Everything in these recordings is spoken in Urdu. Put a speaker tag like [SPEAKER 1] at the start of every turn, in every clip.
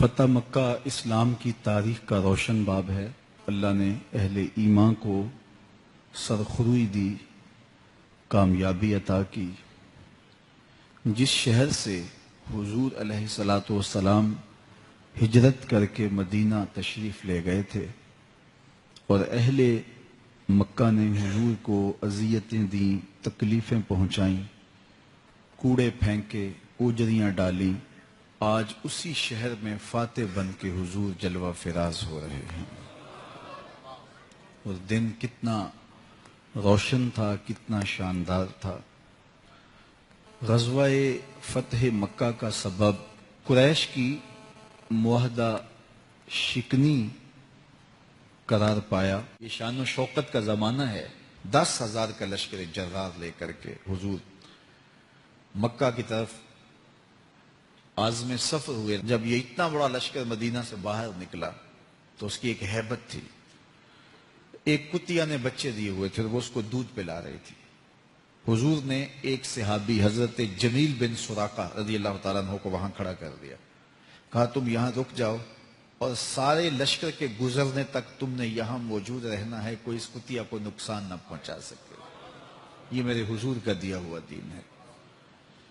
[SPEAKER 1] فتح مکہ اسلام کی تاریخ کا روشن باب ہے۔ اللہ نے اہل ایمان کو سرخروئی دی، کامیابی عطا کی۔ جس شہر سے حضور علیہ الصلاۃ والسلام ہجرت کر کے مدینہ تشریف لے گئے تھے، اور اہل مکہ نے حضور کو اذیتیں دیں، تکلیفیں پہنچائیں، کوڑے پھینکے، اوجریاں ڈالیں، آج اسی شہر میں فاتح بن کے حضور جلوہ فراز ہو رہے ہیں۔ اور دن کتنا روشن تھا، کتنا شاندار تھا۔ غزوہ فتح مکہ کا سبب قریش کی معاہدہ شکنی قرار پایا۔ یہ شان و شوکت کا زمانہ ہے۔ 10,000 کا لشکر جرار لے کر کے حضور مکہ کی طرف عازم سفر ہوئے۔ جب یہ اتنا بڑا لشکر مدینہ سے باہر نکلا تو اس کی ایک ہیبت تھی۔ ایک کتیا نے بچے دیے ہوئے تھے، وہ اس کو دودھ پلا رہی تھی۔ حضور نے ایک صحابی حضرت جمیل بن سراقہ رضی اللہ تعالیٰ عنہ کو وہاں کھڑا کر دیا، کہا تم یہاں رک جاؤ اور سارے لشکر کے گزرنے تک تم نے یہاں موجود رہنا ہے، کوئی اس کتیا کو نقصان نہ پہنچا سکے۔ یہ میرے حضور کا دیا ہوا دین ہے۔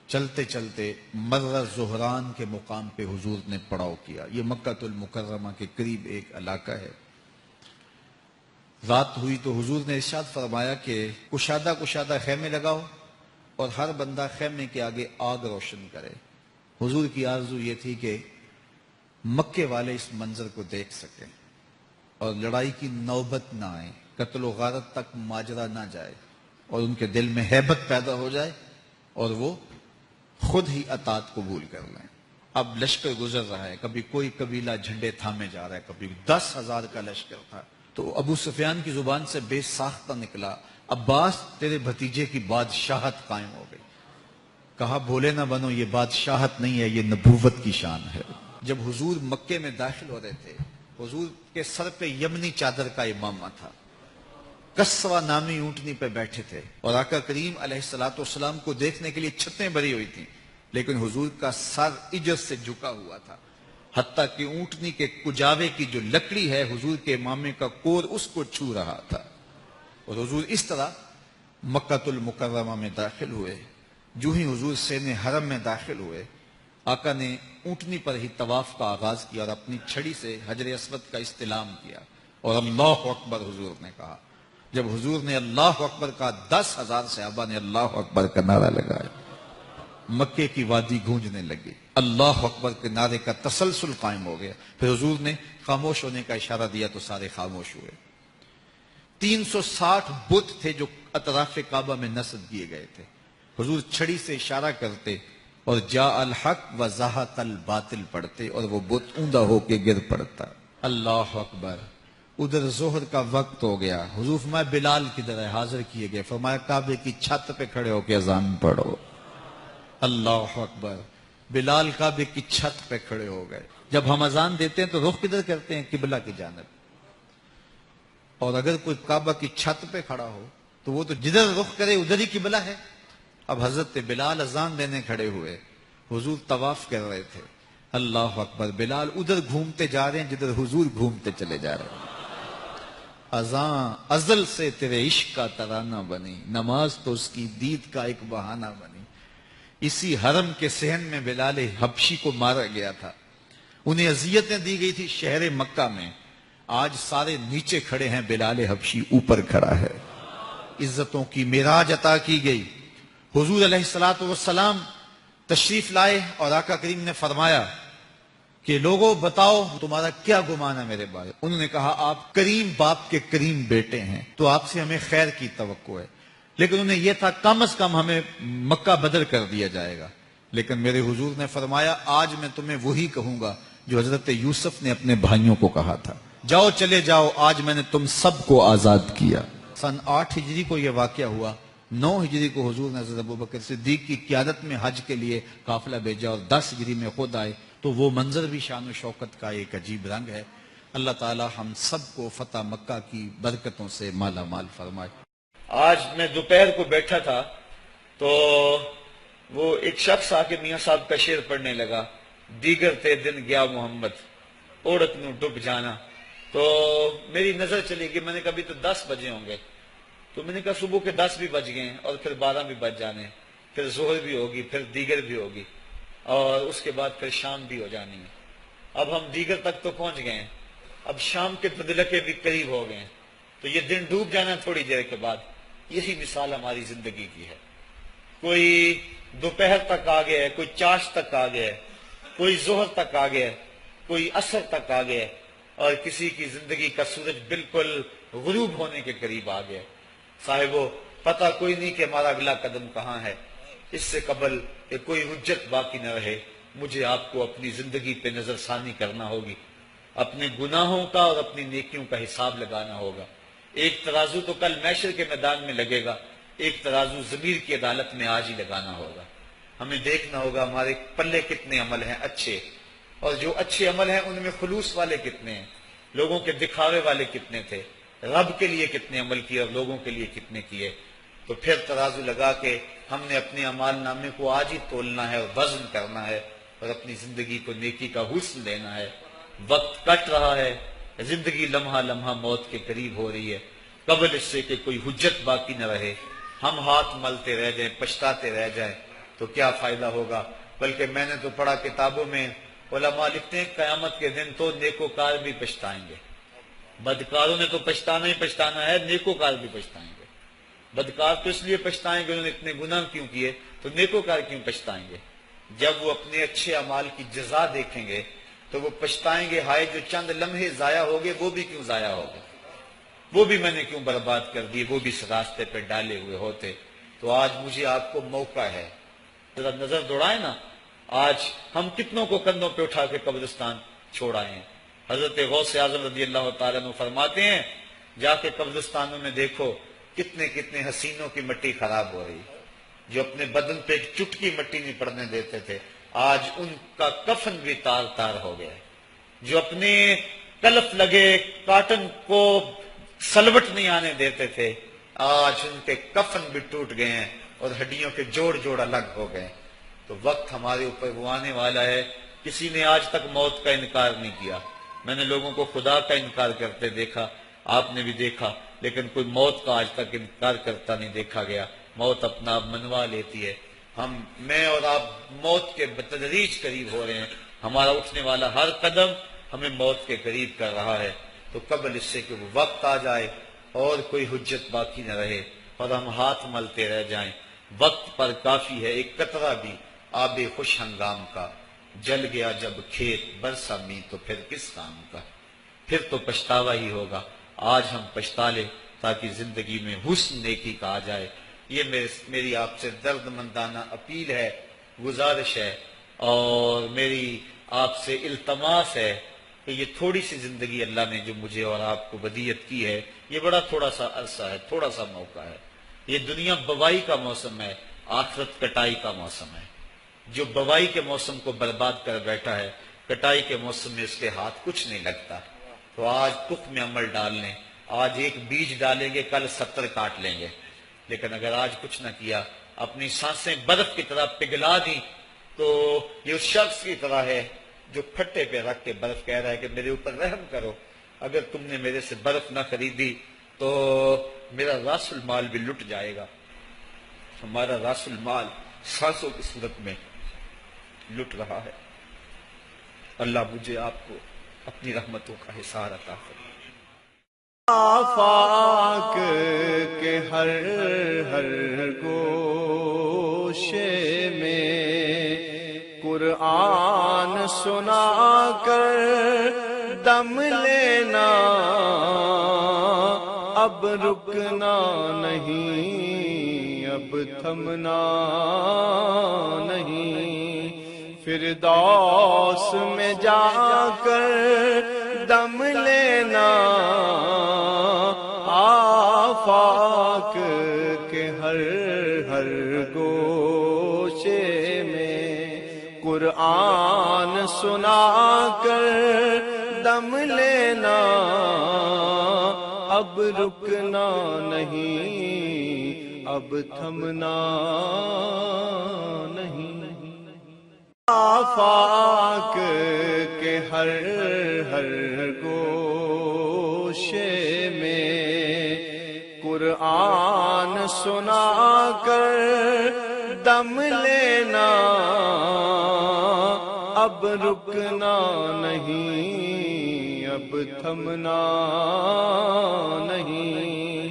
[SPEAKER 1] چلتے چلتے مرہ زہران کے مقام پہ حضور نے پڑاؤ کیا۔ یہ مکہ المکرمہ کے قریب ایک علاقہ ہے۔ رات ہوئی تو حضور نے ارشاد فرمایا کہ کشادہ کشادہ خیمے لگاؤ اور ہر بندہ خیمے کے آگے آگ روشن کرے۔ حضور کی آرزو یہ تھی کہ مکے والے اس منظر کو دیکھ سکیں اور لڑائی کی نوبت نہ آئے، قتل و غارت تک ماجرا نہ جائے، اور ان کے دل میں ہیبت پیدا ہو جائے اور وہ خود ہی اطاعت قبول کر لیں۔ اب لشکر گزر رہا ہے، کبھی کوئی قبیلہ جھنڈے تھامے جا رہا ہے، کبھی 10,000 کا لشکر تھا۔ تو ابو سفیان کی زبان سے بے ساختہ نکلا، عباس تیرے بھتیجے کی بادشاہت قائم ہو گئی۔ کہا بھولے نہ بنو، یہ بادشاہت نہیں ہے، یہ نبوت کی شان ہے۔ جب حضور مکے میں داخل ہو رہے تھے، حضور کے سر پہ یمنی چادر کا امامہ تھا، کسوہ نامی اونٹنی پہ بیٹھے تھے، اور آقا کریم علیہ الصلوۃ والسلام کو دیکھنے کے لیے چھتیں بھری ہوئی تھیں، لیکن حضور کا سر عجز سے جھکا ہوا تھا، حتیٰ کہ اونٹنی کے کجاوے کی جو لکڑی ہے حضور کے امامے کا کور اس کو چھو رہا تھا۔ اور حضور اس طرح مکہ المکرمہ میں داخل ہوئے۔ جو ہی حضور سین حرم میں داخل ہوئے، آقا نے اونٹنی پر ہی طواف کا آغاز کیا اور اپنی چھڑی سے حجر اسود کا استلام کیا، اور اللہ اکبر حضور نے کہا۔ جب حضور نے اللہ اکبر کہا، 10,000 صحابہ نے اللہ اکبر کا نعرہ لگایا، مکے کی وادی گونجنے لگی، اللہ اکبر کے نعرے کا تسلسل قائم ہو گیا۔ پھر حضور نے خاموش ہونے کا اشارہ دیا تو سارے خاموش ہوئے۔ 360 بت تھے جو اطراف کعبہ میں نصب کیے گئے تھے۔ حضور چھڑی سے اشارہ کرتے اور جاء الحق و زہق الباطل پڑھتے، اور وہ بت اوندا ہو کے گر پڑتا۔ اللہ اکبر۔ ادھر ظہر کا وقت ہو گیا، حضور فرمایا بلال کدھر ہے؟ حاضر کیے گئے۔ فرمایا کعبے کی چھت پہ کھڑے ہو کے اذان پڑھو۔ اللہ اکبر۔ بلال کعبے کی چھت پہ کھڑے ہو گئے۔ جب ہم اذان دیتے ہیں تو رخ کدھر کرتے ہیں؟ قبلہ کی جانب۔ اور اگر کوئی کعبہ کی چھت پہ کھڑا ہو تو وہ تو جدھر رخ کرے ادھر ہی قبلہ ہے۔ اب حضرت بلال اذان دینے کھڑے ہوئے، حضور طواف کر رہے تھے۔ اللہ اکبر۔ بلال ادھر گھومتے جا رہے ہیں جدھر حضور گھومتے چلے جا رہے ہیں۔ اذان ازل سے تیرے عشق کا ترانہ بنی، نماز تو اس کی دید کا ایک بہانہ بنی۔ اسی حرم کے صحن میں بلال حبشی کو مارا گیا تھا، انہیں اذیتیں دی گئی تھی شہر مکہ میں۔ آج سارے نیچے کھڑے ہیں، بلال حبشی اوپر کھڑا ہے۔ عزتوں کی معراج عطا کی گئی۔ حضور علیہ الصلوۃ والسلام تشریف لائے اور آقا کریم نے فرمایا کہ لوگوں بتاؤ تمہارا کیا گمان ہے میرے بارے۔ انہوں نے کہا آپ کریم باپ کے کریم بیٹے ہیں، تو آپ سے ہمیں خیر کی توقع ہے، لیکن انہیں یہ تھا کم از کم ہمیں مکہ بدر کر دیا جائے گا۔ لیکن میرے حضور نے فرمایا آج میں تمہیں وہی کہوں گا جو حضرت یوسف نے اپنے بھائیوں کو کہا تھا، جاؤ چلے جاؤ، آج میں نے تم سب کو آزاد کیا۔ سن 8 ہجری کو یہ واقعہ ہوا۔ 9 ہجری کو حضور نے حضرت ابوبکر صدیق کی قیادت میں حج کے لیے قافلہ بھیجا اور 10 ہجری میں خود آئے۔ تو وہ منظر بھی شان و شوکت کا ایک عجیب رنگ ہے۔ اللہ تعالی ہم سب کو فتح مکہ کی برکتوں سے مالا مال فرمائے۔
[SPEAKER 2] آج میں دوپہر کو بیٹھا تھا تو وہ ایک شخص آ کے میاں صاحب کا شعر پڑھنے لگا دیگر تے دن گیا محمد اوڑک نو ڈب جانا. تو میری نظر چلی گئی, میں نے کہا ابھی تو 10 بجے ہوں گے. تو میں نے کہا صبح کے 10 بھی بج گئے ہیں اور پھر 12 بھی بج جانے, پھر ظہر بھی ہوگی, پھر دیگر بھی ہوگی, اور اس کے بعد پھر شام بھی ہو جانی ہے. اب ہم دیگر تک تو پہنچ گئے ہیں, اب شام کے تدلکے بھی قریب ہو گئے ہیں, تو یہ دن ڈوب جانا تھوڑی دیر کے بعد. یہی مثال ہماری زندگی کی ہے. کوئی دوپہر تک آ گیا ہے, کوئی چاش تک آ گیا ہے, کوئی ظہر تک آ گیا ہے, کوئی عصر تک آ گیا ہے, اور کسی کی زندگی کا سورج بالکل غروب ہونے کے قریب آ گیا ہے. صاحبو, پتہ کوئی نہیں کہ ہمارا اگلا قدم کہاں ہے. اس سے قبل کہ کوئی حجت باقی نہ رہے, مجھے آپ کو اپنی زندگی پہ نظر ثانی کرنا ہوگی, اپنے گناہوں کا اور اپنی نیکیوں کا حساب لگانا ہوگا. ایک ترازو تو کل محشر کے میدان میں لگے گا, ایک ترازو ضمیر کی عدالت میں آج ہی لگانا ہوگا. ہمیں دیکھنا ہوگا ہمارے پلے کتنے عمل ہیں اچھے, اور جو اچھے عمل ہیں ان میں خلوص والے کتنے ہیں, لوگوں کے دکھاوے والے کتنے تھے, رب کے لیے کتنے عمل کیے اور لوگوں کے لیے کتنے کیے. تو پھر ترازو لگا کے ہم نے اپنے اعمال نامے کو آج ہی تولنا ہے اور وزن کرنا ہے, اور اپنی زندگی کو نیکی کا حسن دینا ہے. وقت کٹ رہا ہے, زندگی لمحہ لمحہ موت کے قریب ہو رہی ہے. قبل اس سے کہ کوئی حجت باقی نہ رہے, ہم ہاتھ ملتے رہ جائیں, پچھتاتے رہ جائیں, تو کیا فائدہ ہوگا. بلکہ میں نے تو پڑھا کتابوں میں, علماء لکھتے ہیں قیامت کے دن تو نیکوکار بھی پچھتائیں گے. بدکاروں نے تو پچھتانا ہی پچھتانا ہے, نیکوکار بھی پچھتائیں گے. بدکار تو اس لیے پچھتائیں گے انہوں نے اتنے گناہ کیوں کیے, تو نیکوکار کیوں پچھتائیں گے. جب وہ اپنے اچھے اعمال کی جزا دیکھیں گے تو وہ پچھتائیں گے, ہائے جو چند لمحے ضائع ہو گئے وہ بھی کیوں ضائع ہو گئے, وہ بھی میں نے کیوں برباد کر دیے, وہ بھی اس راستے پہ ڈالے ہوئے ہوتے. تو آج مجھے آپ کو موقع ہے, ذرا نظر دوڑائیں نا, آج ہم کتنوں کو کندھوں پہ اٹھا کے قبرستان چھوڑ آئے ہیں. حضرت غوث اعظم رضی اللہ تعالیٰ عنہ فرماتے ہیں, جا کے قبرستانوں میں دیکھو کتنے کتنے حسینوں کی مٹی خراب ہو رہی, جو اپنے بدن پہ ایک چٹکی مٹی نہیں پڑنے دیتے تھے, آج ان کا کفن بھی تار تار ہو گیا. جو اپنے کلف لگے کاٹن کو سلوٹ نہیں آنے دیتے تھے, آج ان کے کفن بھی ٹوٹ گئے ہیں اور ہڈیوں کے جوڑ جوڑ الگ ہو گئے. تو وقت ہمارے اوپر وہ آنے والا ہے. کسی نے آج تک موت کا انکار نہیں کیا. میں نے لوگوں کو خدا کا انکار کرتے دیکھا, آپ نے بھی دیکھا, لیکن کوئی موت کا آج تک انکار کرتا نہیں دیکھا گیا. موت اپنا آپ منوا لیتی ہے. میں اور آپ موت کے بتدریج قریب ہو رہے ہیں. ہمارا اٹھنے والا ہر قدم ہمیں موت کے قریب کر رہا ہے. تو قبل اس سے کہ وہ وقت آ جائے اور کوئی حجت باقی نہ رہے اور ہم ہاتھ ملتے رہ جائیں, وقت پر کافی ہے ایک قطرہ بھی آب خوش ہنگام کا. جل گیا جب کھیت برسا می تو پھر کس کام کا, پھر تو پچھتاوا ہی ہوگا. آج ہم پچھتا لیں تاکہ زندگی میں حسن نیکی کا آ جائے. یہ میری آپ سے درد مندانہ اپیل ہے, گزارش ہے, اور میری آپ سے التماس ہے کہ یہ تھوڑی سی زندگی اللہ نے جو مجھے اور آپ کو ودیعت کی ہے, یہ بڑا تھوڑا سا عرصہ ہے, تھوڑا سا موقع ہے. یہ دنیا بوائی کا موسم ہے, آخرت کٹائی کا موسم ہے. جو بوائی کے موسم کو برباد کر بیٹھا ہے, کٹائی کے موسم میں اس کے ہاتھ کچھ نہیں لگتا. تو آج تخم عمل ڈال لیں. آج ایک بیج ڈالیں گے, کل 70 کاٹ لیں گے. لیکن اگر آج کچھ نہ کیا, اپنی سانسیں برف کی طرح پگھلا دی, تو یہ اس شخص کی طرح ہے جو پھٹے پہ رکھ کے برف کہہ رہا ہے کہ میرے اوپر رحم کرو. اگر تم نے میرے سے برف نہ خریدی تو میرا راس المال بھی لٹ جائے گا. ہمارا راس المال سانسوں کی صورت میں لٹ رہا ہے. اللہ مجھے آپ کو اپنی رحمتوں کا حصار عطا فرمائے.
[SPEAKER 3] آفاق کے ہر ہر گوشے میں قرآن سنا کر دم لینا, اب رکنا نہیں, اب تھمنا نہیں. فردوس میں جا کر دم لینا, آفاق کے ہر ہر گوشے میں قرآن سنا کر دم لینا, اب رکنا نہیں, اب تھمنا نہیں. آفاق کے ہر ہر گوشے میں قرآن سنا کر دم لینا، اب رکنا نہیں، اب تھمنا نہیں،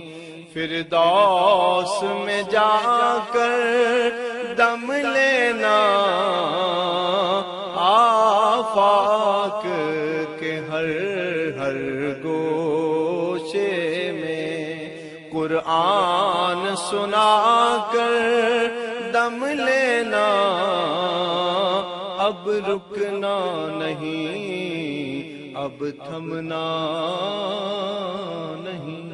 [SPEAKER 3] فردوس میں جا کر دم لینا، آفاق کے ہر ہر گوشے میں قرآن سنا کر دم لینا، اب رکنا نہیں، اب تھمنا نہیں۔